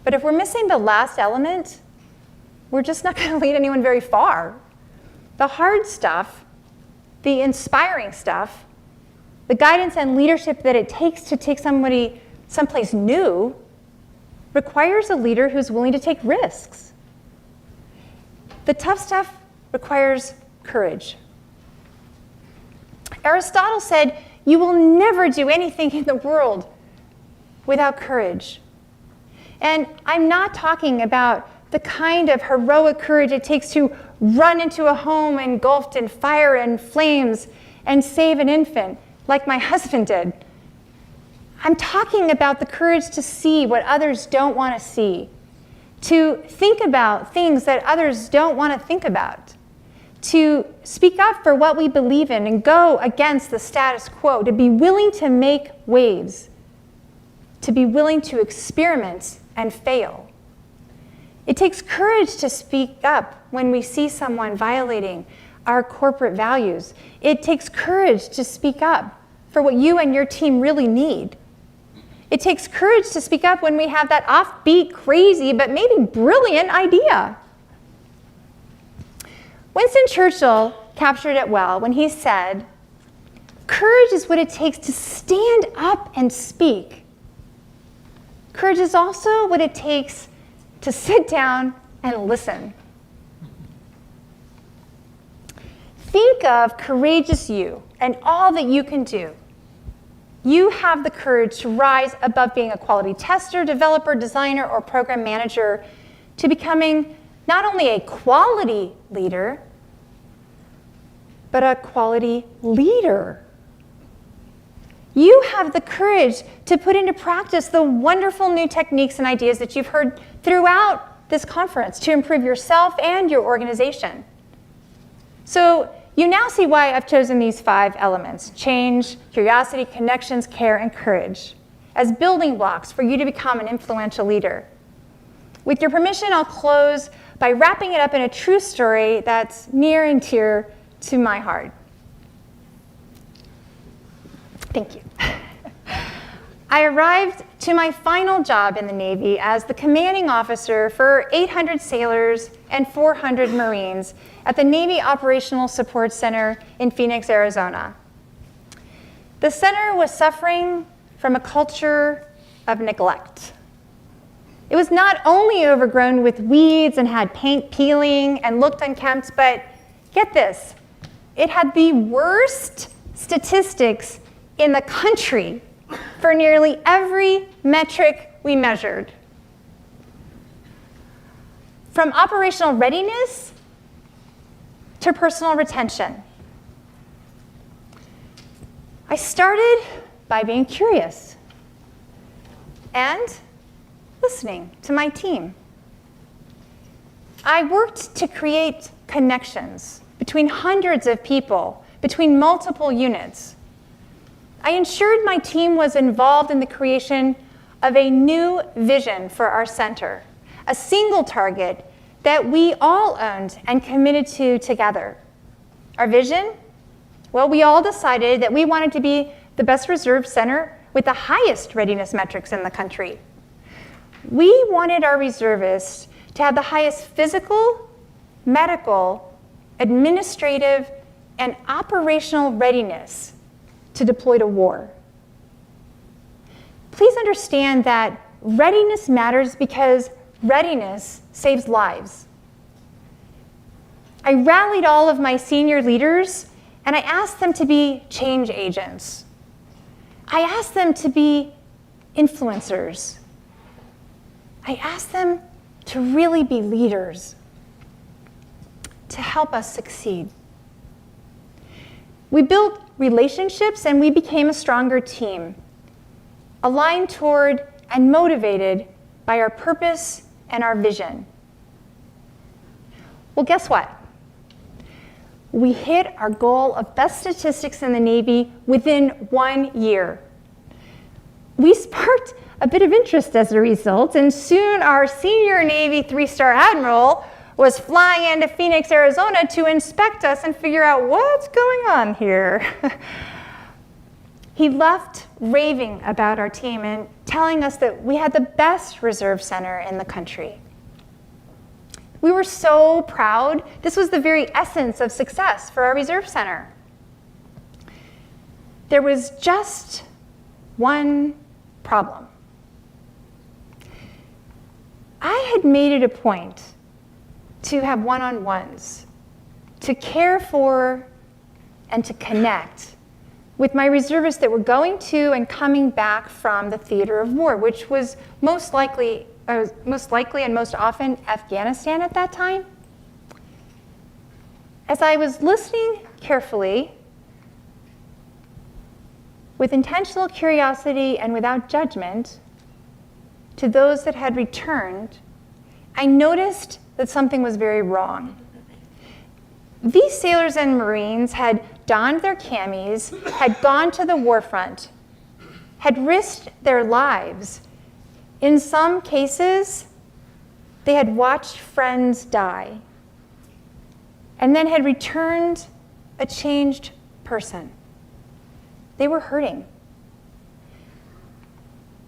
But if we're missing the last element, we're just not going to lead anyone very far. The hard stuff, the inspiring stuff, the guidance and leadership that it takes to take somebody someplace new requires a leader who's willing to take risks. The tough stuff requires courage. Aristotle said, you will never do anything in the world without courage. And I'm not talking about the kind of heroic courage it takes to run into a home engulfed in fire and flames and save an infant, like my husband did. I'm talking about the courage to see what others don't want to see, to think about things that others don't want to think about, to speak up for what we believe in and go against the status quo, to be willing to make waves, to be willing to experiment and fail. It takes courage to speak up when we see someone violating our corporate values. It takes courage to speak up for what you and your team really need. It takes courage to speak up when we have that offbeat, crazy, but maybe brilliant idea. Winston Churchill captured it well when he said, courage is what it takes to stand up and speak. Courage is also what it takes to sit down and listen. Think of courageous you and all that you can do. You have the courage to rise above being a quality tester, developer, designer, or program manager to becoming not only a quality leader, but a quality leader. You have the courage to put into practice the wonderful new techniques and ideas that you've heard throughout this conference to improve yourself and your organization. So you now see why I've chosen these 5 elements: change, curiosity, connections, care, and courage, as building blocks for you to become an influential leader. With your permission, I'll close by wrapping it up in a true story that's near and dear to my heart. Thank you. I arrived to my final job in the Navy as the commanding officer for 800 sailors and 400 Marines at the Navy Operational Support Center in Phoenix, Arizona. The center was suffering from a culture of neglect. It was not only overgrown with weeds and had paint peeling and looked unkempt, but get this, it had the worst statistics in the country for nearly every metric we measured. From operational readiness to personal retention. I started by being curious and listening to my team. I worked to create connections between hundreds of people, between multiple units. I ensured my team was involved in the creation of a new vision for our center, a single target that we all owned and committed to together. Our vision? Well, we all decided that we wanted to be the best reserve center with the highest readiness metrics in the country. We wanted our reservists to have the highest physical, medical, administrative, and operational readiness to deploy to war. Please understand that readiness matters because readiness saves lives. I rallied all of my senior leaders and I asked them to be change agents. I asked them to be influencers. I asked them to really be leaders, to help us succeed. We built relationships and we became a stronger team, aligned toward and motivated by our purpose and our vision. Well, guess what? We hit our goal of best statistics in the Navy within 1 year. We sparked a bit of interest as a result, and soon our senior Navy 3-star admiral was flying into Phoenix, Arizona to inspect us and figure out what's going on here. He left raving about our team and telling us that we had the best reserve center in the country. We were so proud. This was the very essence of success for our reserve center. There was just one problem. I had made it a point to have one-on-ones, to care for and to connect with my reservists that were going to and coming back from the theater of war, which was most likely and most often Afghanistan at that time. As I was listening carefully, with intentional curiosity and without judgment, to those that had returned, I noticed that something was very wrong. These sailors and Marines had donned their camis, had gone to the war front, had risked their lives. In some cases, they had watched friends die, and then had returned a changed person. They were hurting.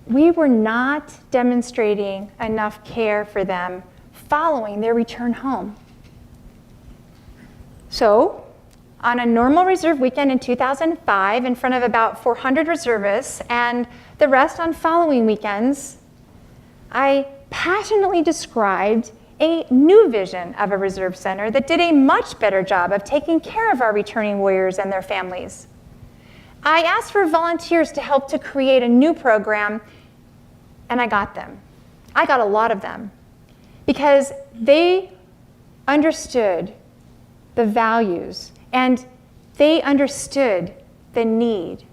We were not demonstrating enough care for them following their return home. So, on a normal reserve weekend in 2005, in front of about 400 reservists, and the rest on following weekends, I passionately described a new vision of a reserve center that did a much better job of taking care of our returning warriors and their families. I asked for volunteers to help to create a new program, and I got them. I got a lot of them, because they understood the values, and they understood the need.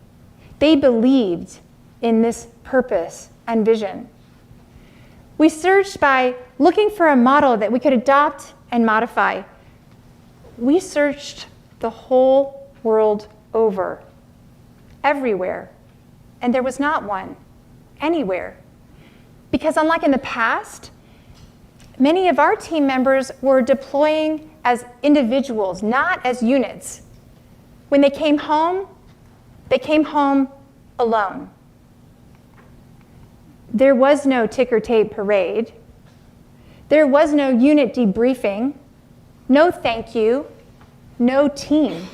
They believed in this purpose and vision. We searched by looking for a model that we could adopt and modify. We searched the whole world over, everywhere, and there was not one anywhere. Because unlike in the past, many of our team members were deploying as individuals, not as units. When they came home alone. There was no ticker tape parade. There was no unit debriefing, no thank you, no team.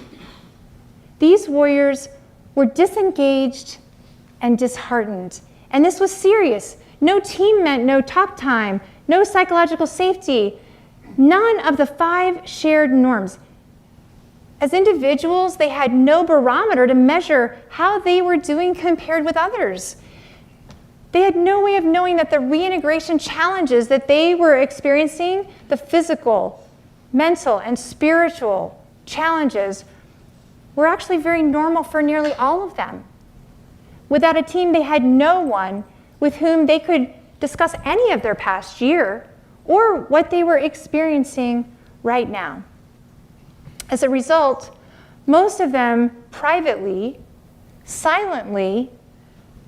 These warriors were disengaged and disheartened, and this was serious. No team meant no talk time, no psychological safety, none of the 5 shared norms. As individuals, they had no barometer to measure how they were doing compared with others. They had no way of knowing that the reintegration challenges that they were experiencing, the physical, mental, and spiritual challenges, were actually very normal for nearly all of them. Without a team, they had no one with whom they could discuss any of their past year or what they were experiencing right now. As a result, most of them privately, silently,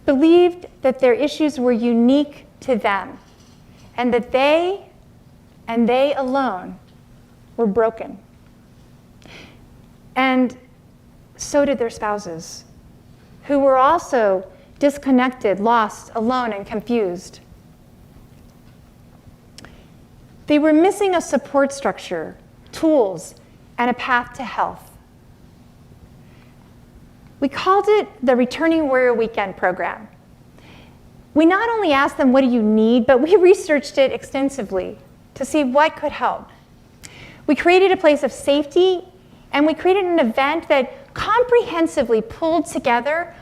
believed that their issues were unique to them and that they, and they alone, were broken. And so did their spouses, who were also disconnected, lost, alone, and confused. They were missing a support structure, tools, and a path to health. We called it the Returning Warrior Weekend program. We not only asked them, what do you need, but we researched it extensively to see what could help. We created a place of safety, and we created an event that comprehensively pulled together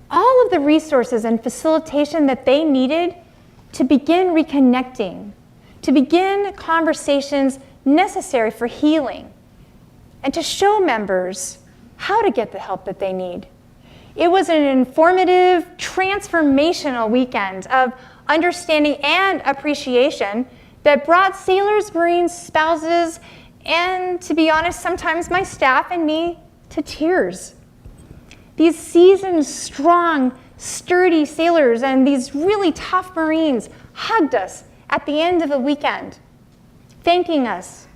all of the resources and facilitation that they needed to begin reconnecting, to begin conversations necessary for healing, and to show members how to get the help that they need. It was an informative, transformational weekend of understanding and appreciation that brought sailors, Marines, spouses, and to be honest, sometimes my staff and me to tears. These seasoned, strong, sturdy sailors and these really tough Marines hugged us at the end of the weekend, thanking us.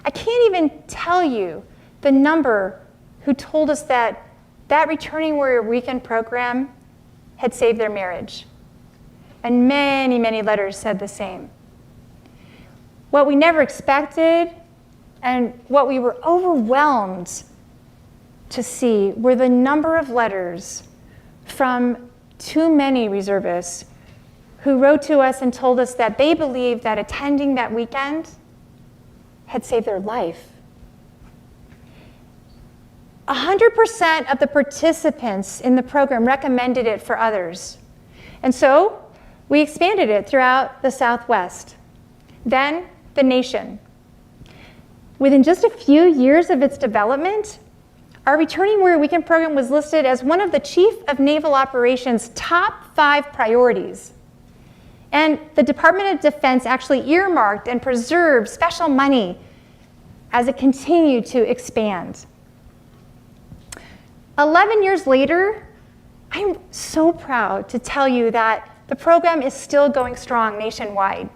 I can't even tell you the number who told us that that Returning Warrior Weekend program had saved their marriage. And many, many letters said the same. What we never expected and what we were overwhelmed to see were the number of letters from too many reservists who wrote to us and told us that they believed that attending that weekend had saved their life. 100% of the participants in the program recommended it for others. And so we expanded it throughout the Southwest, then the nation. Within just a few years of its development, our Returning Warrior Weekend program was listed as one of the Chief of Naval Operations' top 5 priorities. And the Department of Defense actually earmarked and preserved special money as it continued to expand. 11 years later, I'm so proud to tell you that the program is still going strong nationwide.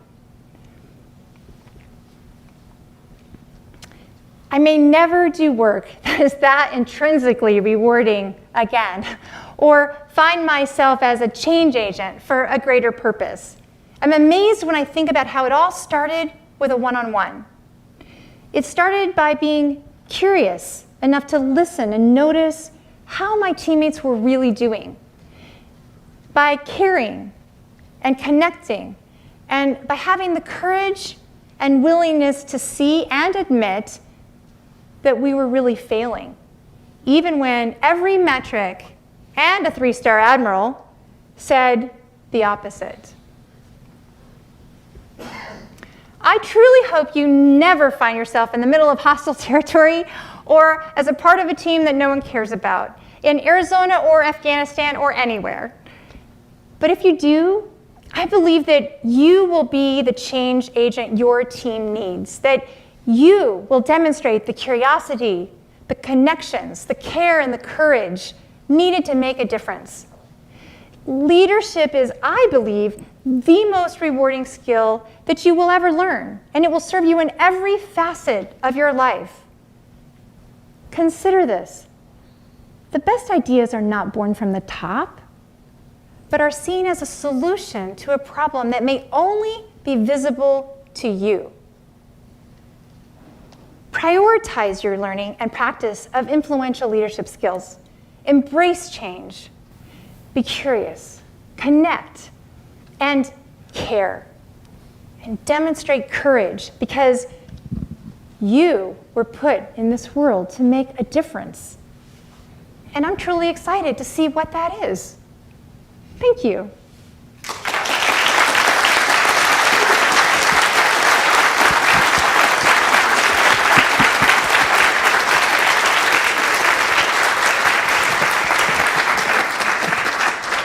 I may never do work that is that intrinsically rewarding again, or find myself as a change agent for a greater purpose. I'm amazed when I think about how it all started with a one-on-one. It started by being curious enough to listen and notice how my teammates were really doing, by caring and connecting, and by having the courage and willingness to see and admit that we were really failing, even when every metric and a 3-star admiral said the opposite. I truly hope you never find yourself in the middle of hostile territory or as a part of a team that no one cares about, in Arizona or Afghanistan or anywhere. But if you do, I believe that you will be the change agent your team needs, that you will demonstrate the curiosity, the connections, the care, and the courage needed to make a difference. Leadership is, I believe, the most rewarding skill that you will ever learn, and it will serve you in every facet of your life. Consider this. The best ideas are not born from the top, but are seen as a solution to a problem that may only be visible to you. Prioritize your learning and practice of influential leadership skills. Embrace change. Be curious, connect, and care. And demonstrate courage, because you were put in this world to make a difference. And I'm truly excited to see what that is. Thank you.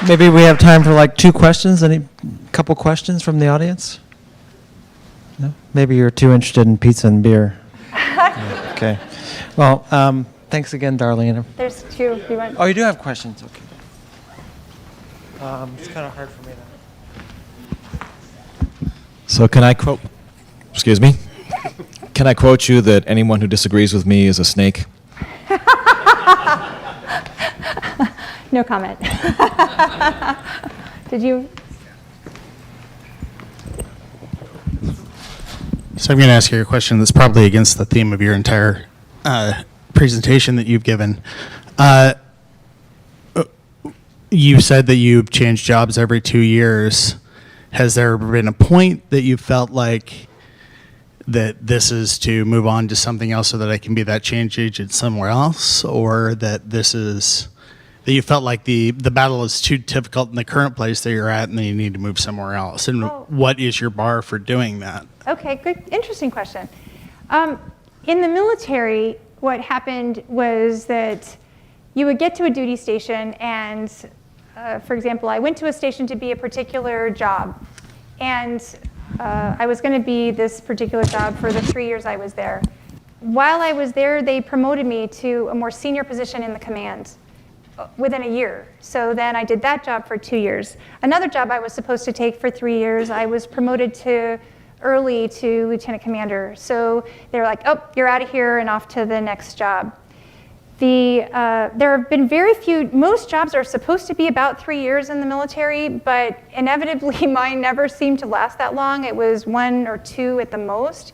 Maybe we have time for like 2 questions. Any couple questions from the audience? No? Maybe you're too interested in pizza and beer. Yeah, okay. Well, thanks again, Darlene. There's two. You want? Oh, you do have questions? Okay. It's kind of hard for me to. So can I quote, excuse me? Can I quote you that anyone who disagrees with me is a snake? No comment. Did you? So I'm going to ask you a question that's probably against the theme of your entire presentation that you've given. You said that you've changed jobs every 2 years. Has there been a point that you felt like that this is to move on to something else so that I can be that change agent somewhere else, or that this is that you felt like the battle is too difficult in the current place that you're at and then you need to move somewhere else? And what is your bar for doing that? Okay, good, interesting question. In the military, what happened was that you would get to a duty station and, for example, I went to a station to be a particular job. And I was going to be this particular job for the 3 years I was there. While I was there, they promoted me to a more senior position in the command within a year. So then I did that job for 2 years. Another job I was supposed to take for 3 years, I was promoted to early to lieutenant commander. So they were like, oh, you're out of here and off to the next job. There have been very few, most jobs are supposed to be about 3 years in the military, but inevitably mine never seemed to last that long. It was 1 or 2 at the most.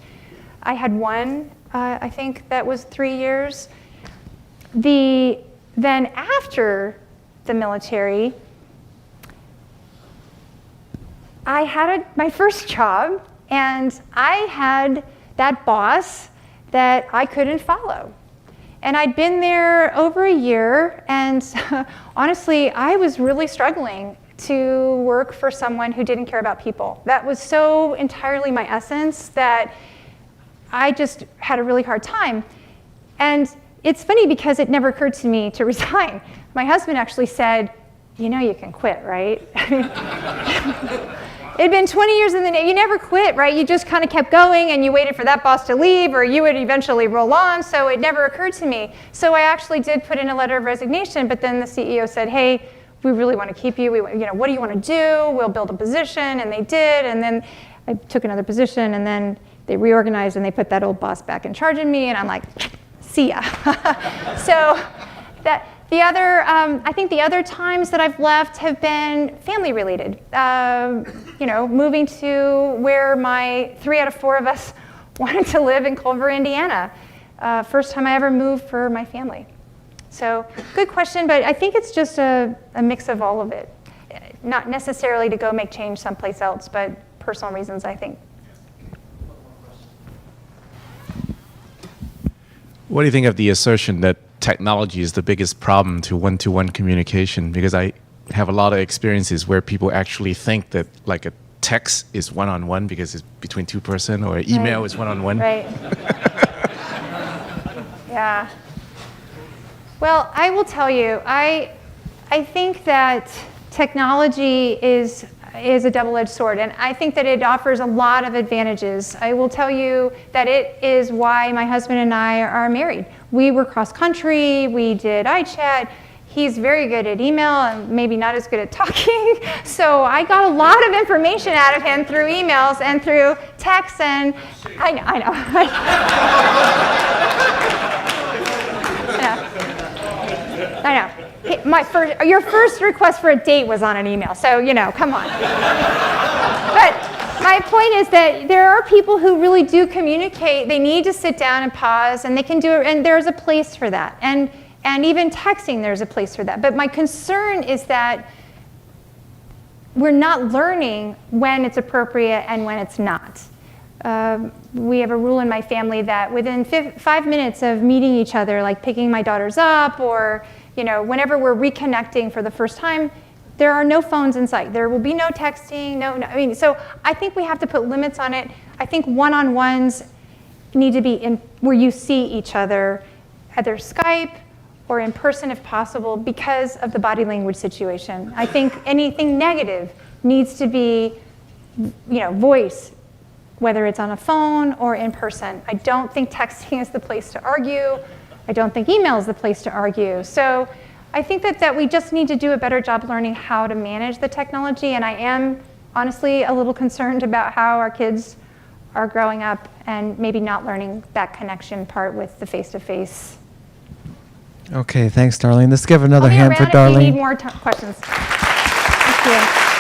I had one, I think that was 3 years. Then after the military, I had my first job, and I had that boss that I couldn't follow. And I'd been there over a year, and honestly, I was really struggling to work for someone who didn't care about people. That was so entirely my essence that I just had a really hard time. And it's funny because it never occurred to me to resign. My husband actually said, you know you can quit, right? It'd been 20 years in the Navy. You never quit, right? You just kind of kept going and you waited for that boss to leave, or you would eventually roll on, so it never occurred to me. So I actually did put in a letter of resignation, but then the CEO said, hey, we really want to keep you. What do you want to do? We'll build a position, and they did, and then I took another position, and then they reorganized, and they put that old boss back in charge of me, and I'm like, see ya. So I think the other times that I've left have been family related. Moving to where my 3 out of 4 of us wanted to live in Culver, Indiana. First time I ever moved for my family. So good question, but I think it's just a mix of all of it. Not necessarily to go make change someplace else, but personal reasons, I think. What do you think of the assertion that technology is the biggest problem to one-to-one communication? Because I have a lot of experiences where people actually think that like a text is one-on-one because it's between 2 person, or an email is one-on-one. Right. Yeah. Well, I will tell you, I think that technology is a double-edged sword, and I think that it offers a lot of advantages. I will tell you that it is why my husband and I are married. We were cross-country, we did iChat. He's very good at email and maybe not as good at talking, so I got a lot of information out of him through emails and through texts, and I know. I know. Your first request for a date was on an email, so, come on. But my point is that there are people who really do communicate. They need to sit down and pause, and they can do it, and there's a place for that. And even texting, there's a place for that. But my concern is that we're not learning when it's appropriate and when it's not. We have a rule in my family that within 5 minutes of meeting each other, like picking my daughters up, or whenever we're reconnecting for the first time, there are no phones in sight. There will be no texting, so I think we have to put limits on it. I think one-on-ones need to be in where you see each other, either Skype or in person if possible, because of the body language situation. I think anything negative needs to be, voice, whether it's on a phone or in person. I don't think texting is the place to argue. I don't think email is the place to argue. So I think that we just need to do a better job learning how to manage the technology, and I am honestly a little concerned about how our kids are growing up and maybe not learning that connection part with the face-to-face. Okay, thanks, Darlene. Let's give another I'll be hand for around if you need Darlene. more questions. Thank you.